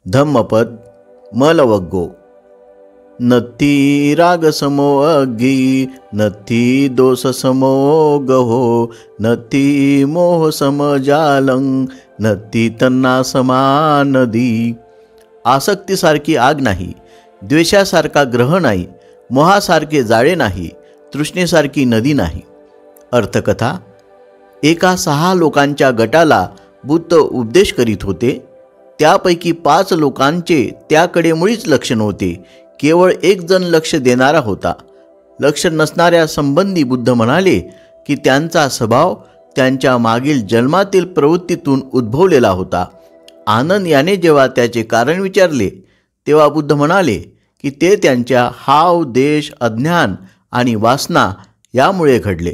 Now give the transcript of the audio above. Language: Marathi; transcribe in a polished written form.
धम्मपद मलवग्गो. नत्थी राग समो अग्गी, नत्थी दोष समो गहो, नत्थी मोह समजालंग, नत्थी तन्ना समा नदी. आसक्तीसारखी आग नाही, द्वेषासारखा ग्रह नाही, मोहासारखे जाळे नाही, तृष्णेसारखी नदी नाही. अर्थकथा. एका 6 लोकांच्या गटाला बुद्ध उपदेश करीत होते. त्यापैकी 5 लोकांचे त्याकडे मुळीच लक्ष नव्हते. केवळ 1 जण लक्ष देणारा होता. लक्ष नसणाऱ्या संबंधी बुद्ध म्हणाले की त्यांचा स्वभाव त्यांच्या मागील जन्मातील प्रवृत्तीतून उद्भवलेला होता. आनंद याने जेव्हा त्याचे कारण विचारले तेव्हा बुद्ध म्हणाले की ते त्यांच्या हाव, देश, अज्ञान आणि वासना यामुळे घडले.